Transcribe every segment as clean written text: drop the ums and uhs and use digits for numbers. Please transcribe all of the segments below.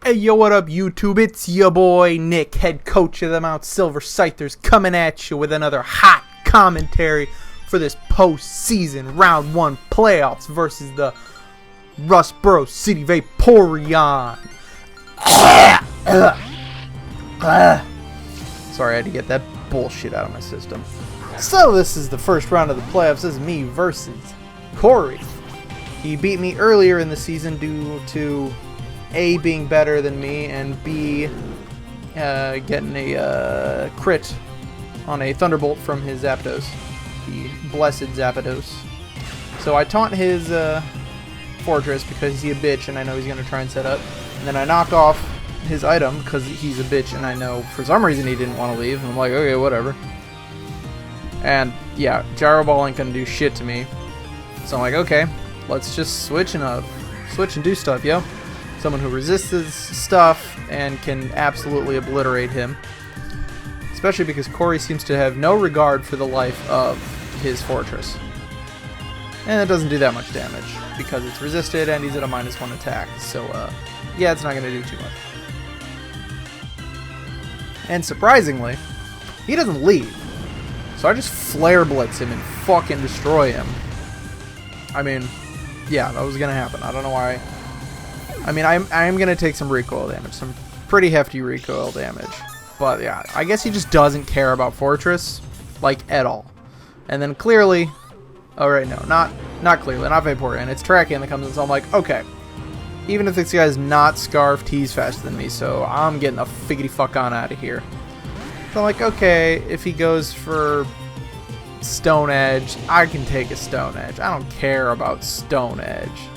Hey, yo, what up, YouTube? It's your boy, Nick, head coach of the Mount Silver Scythers, coming at you with another hot commentary for this postseason Round 1 playoffs versus the Rustboro City Vaporeon. Sorry, I had to get that bullshit out of my system. So, this is the first round of the playoffs. This is me versus Corey. He beat me earlier in the season due to A, being better than me, and B, getting a crit on a Thunderbolt from his Zapdos, the blessed Zapdos. So I taunt his Fortress because he's a bitch and I know he's going to try and set up. And then I knock off his item because he's a bitch and I know for some reason he didn't want to leave. And I'm like, okay, whatever. And yeah, Gyro Ball ain't going to do shit to me. So I'm like, okay, let's just switch and do stuff, yo. Someone who resists stuff and can absolutely obliterate him. Especially because Corey seems to have no regard for the life of his Fortress. And it doesn't do that much damage because it's resisted and he's at a -1 attack. So, yeah, it's not going to do too much. And surprisingly, he doesn't leave. So I just Flare Blitz him and fucking destroy him. I mean, yeah, that was going to happen. I don't know why. I mean, I am going to take some recoil damage. Some pretty hefty recoil damage. But yeah, I guess he just doesn't care about Fortress, like, at all. And then clearly, oh right, no, not clearly, not Vaporeon, it's Terrakion that comes in, so I'm like, okay. Even if this guy's not Scarfed, he's faster than me, so I'm getting the figgity fuck on out of here. So I'm like, okay, if he goes for Stone Edge, I can take a Stone Edge. I don't care about Stone Edge.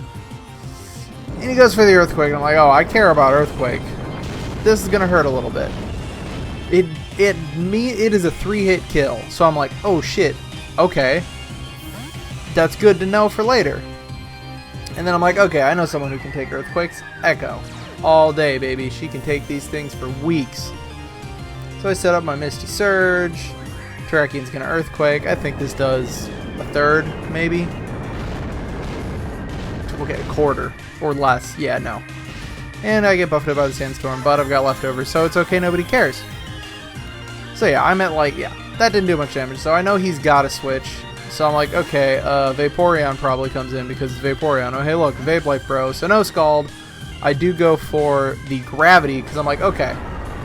And he goes for the Earthquake, and I'm like, oh, I care about Earthquake. This is gonna hurt a little bit. It is a 3-hit kill, so I'm like, oh shit, okay. That's good to know for later. And then I'm like, okay, I know someone who can take Earthquakes. Echo. All day, baby. She can take these things for weeks. So I set up my Misty Surge. Terrakion's gonna Earthquake. I think this does a third, maybe. Okay, a quarter or less. Yeah, no. And I get buffeted by the Sandstorm, but I've got leftovers, so it's okay, nobody cares. So yeah, I'm at like, yeah, that didn't do much damage, so I know he's got to switch. So I'm like, okay, Vaporeon probably comes in because it's Vaporeon. Oh, hey, look, Vape Life Bro, so no Scald. I do go for the Gravity because I'm like, okay,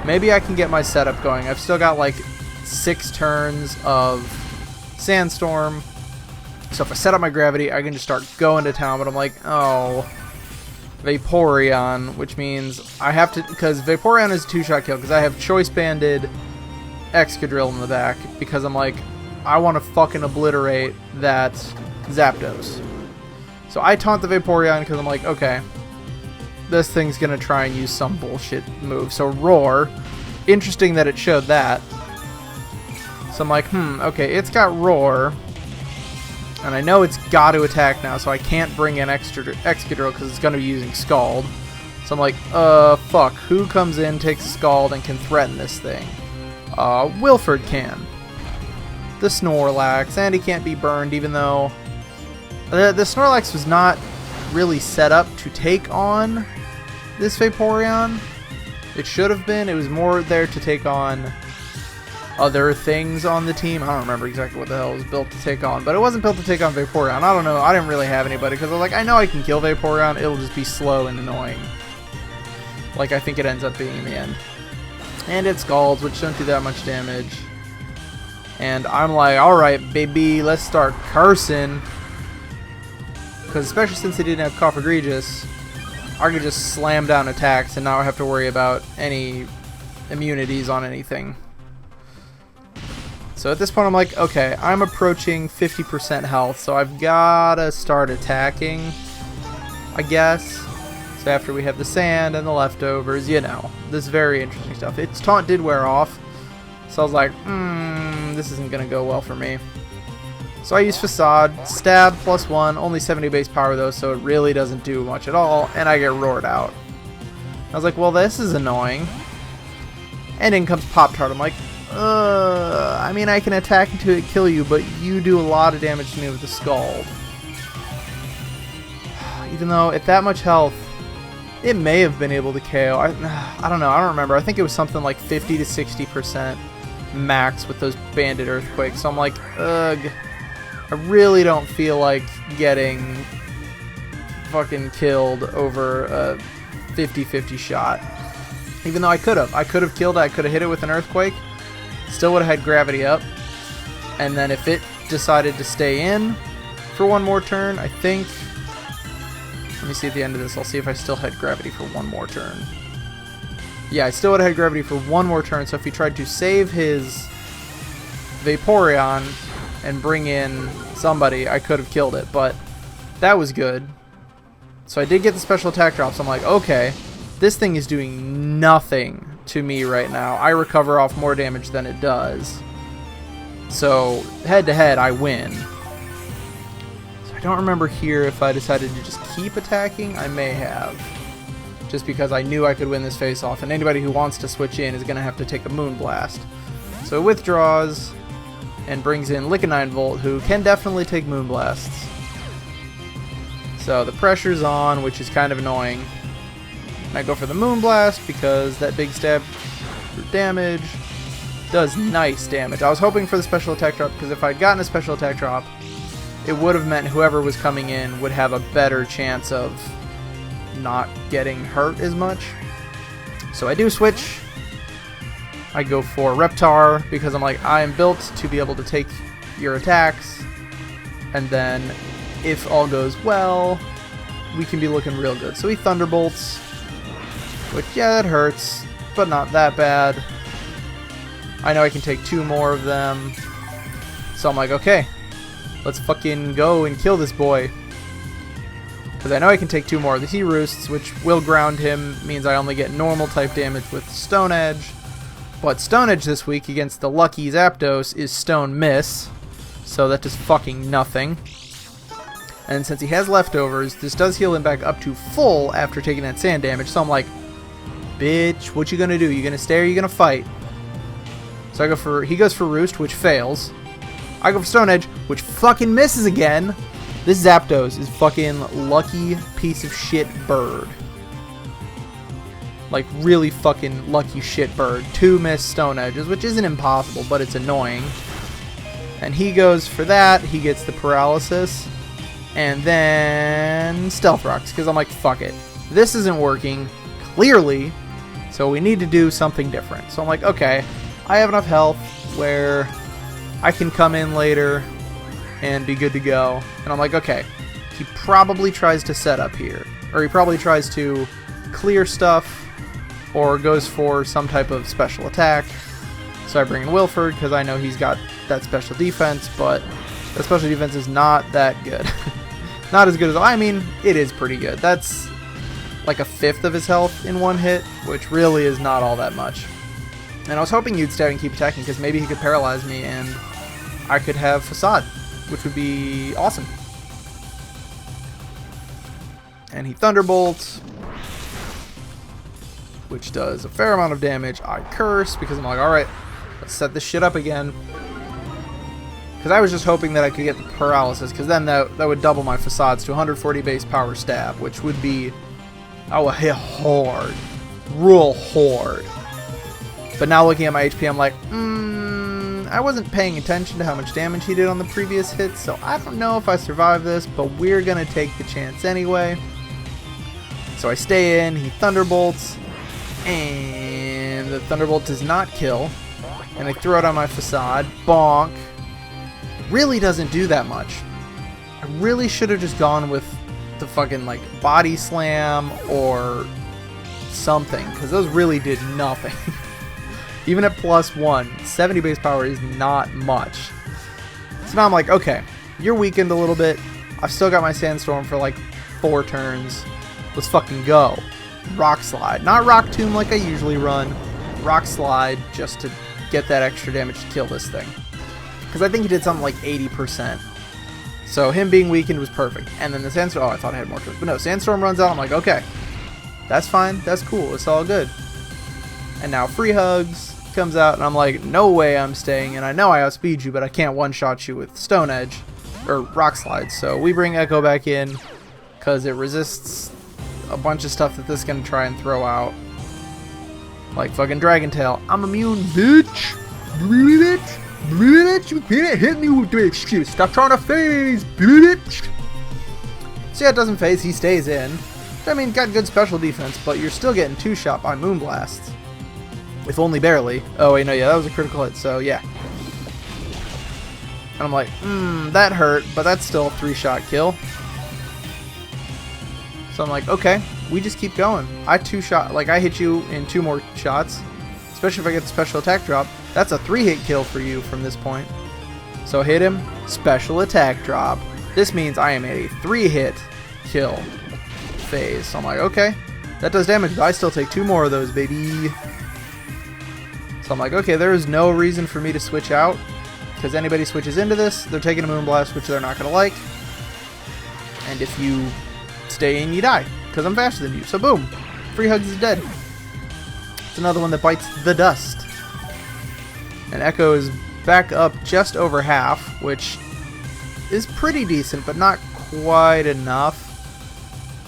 maybe I can get my setup going. I've still got like 6 turns of Sandstorm. So if I set up my Gravity, I can just start going to town, but I'm like, oh, Vaporeon, which means I have to, because Vaporeon is a 2-shot kill, because I have Choice Banded Excadrill in the back, because I'm like, I want to fucking obliterate that Zapdos. So I taunt the Vaporeon because I'm like, okay, this thing's going to try and use some bullshit move. So Roar, interesting that it showed that. So I'm like, okay, it's got Roar, and I know it's got to attack now, so I can't bring in Excadrill because it's going to be using Scald. So I'm like, fuck, who comes in, takes a Scald, and can threaten this thing? Wilford can. The Snorlax, and he can't be burned, even though the Snorlax was not really set up to take on this Vaporeon. It should have been. It was more there to take on other things on the team. I don't remember exactly what the hell it was built to take on, but it wasn't built to take on Vaporeon. I don't know. I didn't really have anybody because I was like, I know I can kill Vaporeon. It'll just be slow and annoying. Like I think it ends up being in the end. And it Scalds, which don't do that much damage. And I'm like, alright, baby, let's start cursing. Because especially since they didn't have Cough Egregious, I could just slam down attacks and not have to worry about any immunities on anything. So at this point I'm like, okay, I'm approaching 50% health, so I've gotta start attacking, I guess. So after we have the sand and the leftovers, you know, this very interesting stuff. Its taunt did wear off, so I was like, this isn't gonna go well for me. So I use Facade, stab +1, only 70 base power though, so it really doesn't do much at all, and I get roared out. I was like, well, this is annoying. And in comes Pop-Tart. I'm like, I mean, I can attack into it, kill you, but you do a lot of damage to me with the Scald. Even though at that much health, It may have been able to KO. I don't know. I don't remember. I think it was something like 50 to 60% max with those banded earthquakes. So I'm like, ugh. I really don't feel like getting fucking killed over a 50-50 shot. Even though I could have. I could have killed it. I could have hit it with an earthquake. Still would have had gravity up. And then if it decided to stay in for one more turn, I think... Let me see at the end of this. I'll see if I still had gravity for one more turn. Yeah, I still would have had gravity for one more turn. So if he tried to save his Vaporeon and bring in somebody, I could have killed it. But that was good. So I did get the special attack drops. I'm like, okay, this thing is doing nothing to me right now. I recover off more damage than it does. So head to head, I win. So I don't remember here if I decided to just keep attacking. I may have. Just because I knew I could win this face off. And anybody who wants to switch in is going to have to take a Moonblast. So it withdraws and brings in Licanine Volt, who can definitely take Moonblasts. So the pressure's on, which is kind of annoying. And I go for the Moonblast because that big stab for damage does nice damage. I was hoping for the special attack drop because if I'd gotten a special attack drop, it would have meant whoever was coming in would have a better chance of not getting hurt as much. So I do switch. I go for Reptar because I'm like, I am built to be able to take your attacks. And then if all goes well, we can be looking real good. So he Thunderbolts, which, yeah, that hurts, but not that bad. I know I can take 2 more of them. So I'm like, okay, let's fucking go and kill this boy. Because I know I can take 2 more. The He Roosts, which will ground him, means I only get normal type damage with Stone Edge. But Stone Edge this week against the lucky Zapdos is Stone Miss. So that does fucking nothing. And since he has leftovers, this does heal him back up to full after taking that sand damage. So I'm like, bitch, what you gonna do? You gonna stay or you gonna fight? So I go for, he goes for Roost, which fails. I go for Stone Edge, which fucking misses again. This Zapdos is fucking lucky piece of shit bird. Like, really fucking lucky shit bird. 2 missed Stone Edges, which isn't impossible, but it's annoying. And he goes for that. He gets the paralysis. And then Stealth Rocks, because I'm like, fuck it. This isn't working, clearly, so we need to do something different. So I'm like, okay, I have enough health where I can come in later and be good to go. And I'm like, okay, he probably tries to set up here. Or he probably tries to clear stuff, or goes for some type of special attack. So I bring in Wilford, because I know he's got that special defense, but that special defense is not that good. Not as good as, I mean, it is pretty good. That's like 1/5 of his health in one hit, which really is not all that much. And I was hoping you'd stay and keep attacking, because maybe he could paralyze me and I could have Facade, which would be awesome. And he Thunderbolts, which does a fair amount of damage. I curse, because I'm like, alright, let's set this shit up again. Because I was just hoping that I could get the paralysis, because then that would double my Facades to 140 base power stab, which would be, I would hit hard. Real hard. But now looking at my HP, I'm like, I wasn't paying attention to how much damage he did on the previous hit, so I don't know if I survive this, but we're going to take the chance anyway. So I stay in, he Thunderbolts, and the Thunderbolt does not kill. And I throw it on my Facade. Bonk. Really doesn't do that much. I really should have just gone with the fucking, like, Body Slam or something, because those really did nothing. Even at +1, 70 base power is not much. So now I'm like, okay, you're weakened a little bit. I've still got my Sandstorm for like 4 turns. Let's fucking go. Rock Slide. Not Rock Tomb like I usually run. Rock Slide just to get that extra damage to kill this thing. Because I think he did something like 80%. So him being weakened was perfect. And then the Sandstorm, oh, I thought I had more turns. But no, Sandstorm runs out. I'm like, okay, that's fine. That's cool. It's all good. And now Free Hugs comes out, and I'm like, no way I'm staying. And I know I outspeed you, but I can't one-shot you with Stone Edge or Rock Slide. So we bring Echo back in because it resists a bunch of stuff that this is going to try and throw out. Like fucking Dragon Tail. I'm immune, bitch! Bitch! Bitch! You can't hit me with this shit! Stop trying to phase, bitch! So yeah, it doesn't phase, he stays in. I mean, got good special defense, but you're still getting 2-shot by Moonblast. If only barely. Oh wait, no, yeah, that was a critical hit, so yeah. And I'm like, that hurt, but that's still a 3-shot kill. So I'm like, okay, we just keep going. I hit you in 2 more shots, especially if I get the special attack drop. That's a 3-hit kill for you from this point. So hit him, special attack drop. This means I am at a 3-hit kill phase. So I'm like, okay, that does damage, but I still take 2 more of those, baby. So I'm like, okay, there is no reason for me to switch out, because anybody switches into this, they're taking a Moonblast, which they're not going to like. And if you stay in, you die, because I'm faster than you. So boom, Free Hugs is dead. It's another one that bites the dust. And Echo is back up just over half, which is pretty decent, but not quite enough.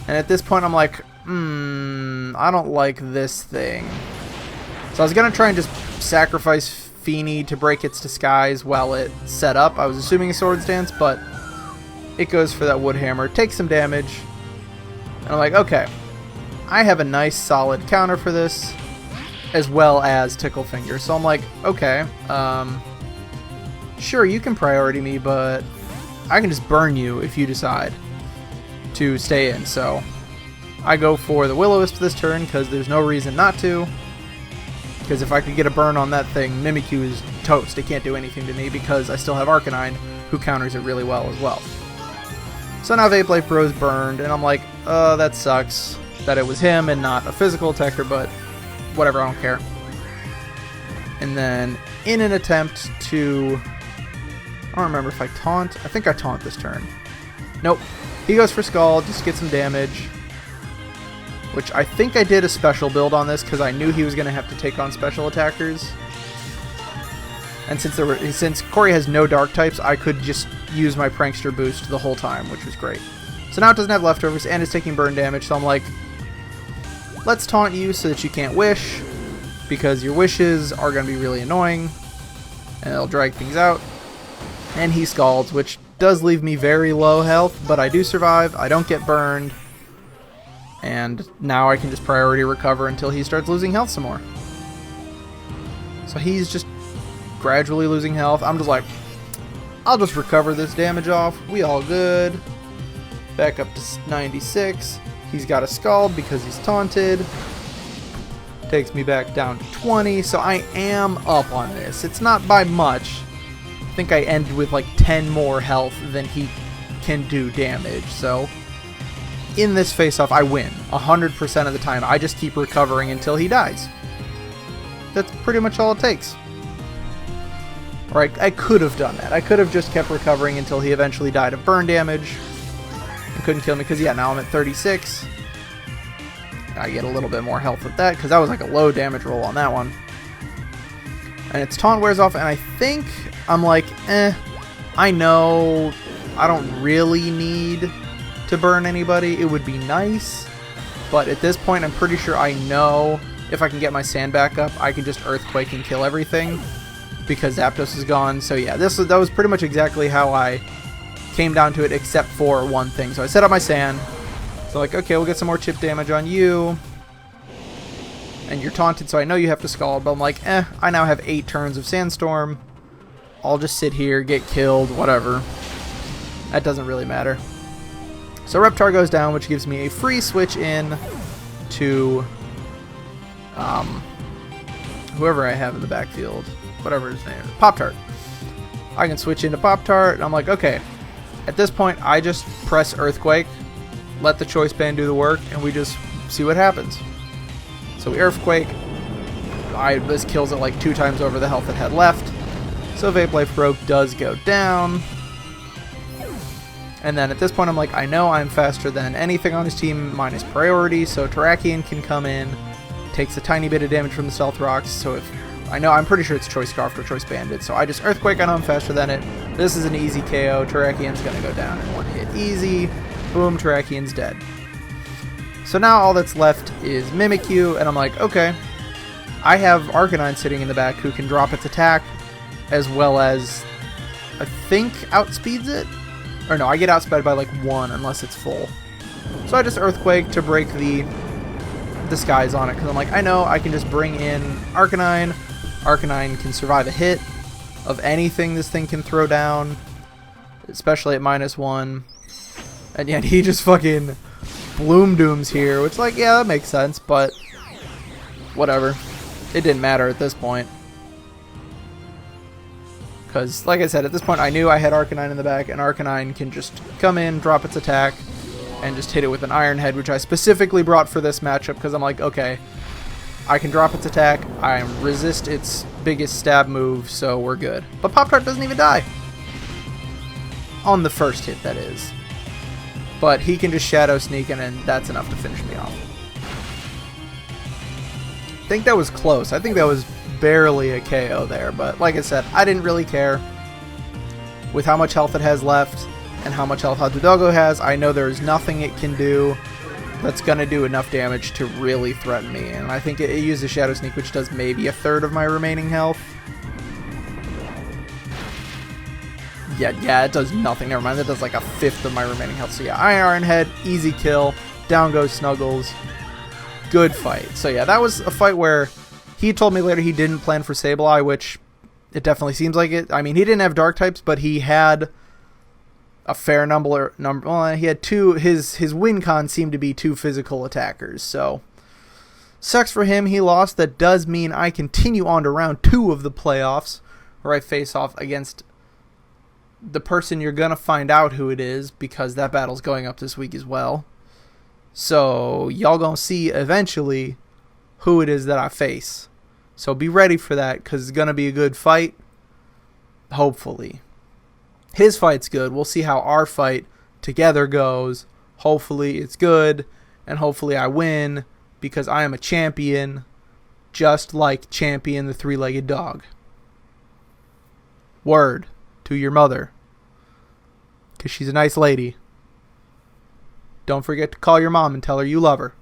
And at this point, I'm like, I don't like this thing. So I was going to try and just sacrifice Feeny to break its disguise while it set up. I was assuming a Swords Dance, but it goes for that Wood Hammer, takes some damage. And I'm like, okay, I have a nice solid counter for this, as well as Tickle Finger. So I'm like, okay, sure, you can priority me, but I can just burn you if you decide to stay in. So I go for the Will-O-Wisp this turn, because there's no reason not to. Because if I could get a burn on that thing, Mimikyu is toast. It can't do anything to me because I still have Arcanine, who counters it really well as well. So now Vape Bro's burned, and I'm like, that sucks that it was him and not a physical attacker, but whatever, I don't care. And then, in an attempt to... I don't remember if I taunt. I think I taunt this turn. Nope. He goes for Scald, just get some damage. Which I think I did a special build on this because I knew he was going to have to take on special attackers. And since Corey has no dark types, I could just use my Prankster boost the whole time, which was great. So now it doesn't have leftovers and it's taking burn damage, so I'm like, let's taunt you so that you can't wish, because your wishes are going to be really annoying and it'll drag things out. And he Scalds, which does leave me very low health, but I do survive, I don't get burned. And now I can just priority recover until he starts losing health some more. So he's just gradually losing health. I'm just like, I'll just recover this damage off. We all good. Back up to 96. He's got a Scald because he's taunted. Takes me back down to 20. So I am up on this. It's not by much. I think I end with like 10 more health than he can do damage. So in this face-off, I win 100% of the time. I just keep recovering until he dies. That's pretty much all it takes. Or I could have done that. I could have just kept recovering until he eventually died of burn damage and couldn't kill me, because yeah, now I'm at 36. I get a little bit more health with that, because that was like a low damage roll on that one. And its taunt wears off, and I think I'm like, I know I don't really need to burn anybody. It would be nice, but at this point I'm pretty sure I know if I can get my sand back up, I can just Earthquake and kill everything, because Zapdos is gone. So yeah, that was pretty much exactly how I came down to it, except for one thing. So I set up my sand, so like, okay, we'll get some more chip damage on you, and you're taunted, so I know you have to Scald, but I'm like, I now have 8 turns of Sandstorm. I'll just sit here, get killed, whatever. That doesn't really matter. So Reptar goes down, which gives me a free switch in to whoever I have in the backfield, whatever his name is, Pop-Tart. I can switch into Pop-Tart, and I'm like, okay, at this point, I just press Earthquake, let the Choice Band do the work, and we just see what happens. So we Earthquake, this kills it like 2 times over the health it had left, so Vape Bro does go down. And then at this point, I'm like, I know I'm faster than anything on his team minus priority, so Terrakion can come in, takes a tiny bit of damage from the Stealth Rocks, so if I'm pretty sure it's Choice Scarf or Choice Banded, so I just Earthquake, I know I'm faster than it. This is an easy KO. Terrakion's gonna go down in 1 hit easy. Boom, Terrakion's dead. So now all that's left is Mimikyu, and I'm like, okay, I have Arcanine sitting in the back who can drop its attack, as well as, I think, outspeeds it? Or no, I get outsped by like 1 unless it's full. So I just Earthquake to break the disguise on it, because I'm like, I know I can just bring in Arcanine. Arcanine can survive a hit of anything this thing can throw down, especially at -1. And yet he just fucking Bloom Dooms here, which, like, yeah, that makes sense, but whatever. It didn't matter at this point. Because, like I said, at this point I knew I had Arcanine in the back, and Arcanine can just come in, drop its attack, and just hit it with an Iron Head, which I specifically brought for this matchup, because I'm like, okay, I can drop its attack, I resist its biggest stab move, so we're good. But Pop-Tart doesn't even die. On the first hit, that is. But he can just Shadow Sneak, and that's enough to finish me off. I think that was close. I think that was barely a KO there, but like I said, I didn't really care. With how much health it has left, and how much health Hadodogo has, I know there's nothing it can do that's going to do enough damage to really threaten me. And I think it uses Shadow Sneak, which does maybe a third of my remaining health. Yeah, it does nothing. Never mind, that does like a fifth of my remaining health. So yeah, Iron Head, easy kill. Down goes Snuggles. Good fight. So yeah, that was a fight where he told me later he didn't plan for Sableye, which it definitely seems like it. I mean, he didn't have Dark types, but he had a fair number. Well, he had two. His win con seemed to be 2 physical attackers. So sucks for him. He lost. That does mean I continue on to round 2 of the playoffs, where I face off against the person you're gonna find out who it is, because that battle's going up this week as well. So y'all gonna see eventually who it is that I face. So be ready for that, because it's gonna be a good fight. Hopefully. His fight's good. We'll see how our fight together goes. Hopefully it's good, and hopefully I win, because I am a champion, just like Champion the 3-legged dog. Word to your mother, because she's a nice lady. Don't forget to call your mom and tell her you love her.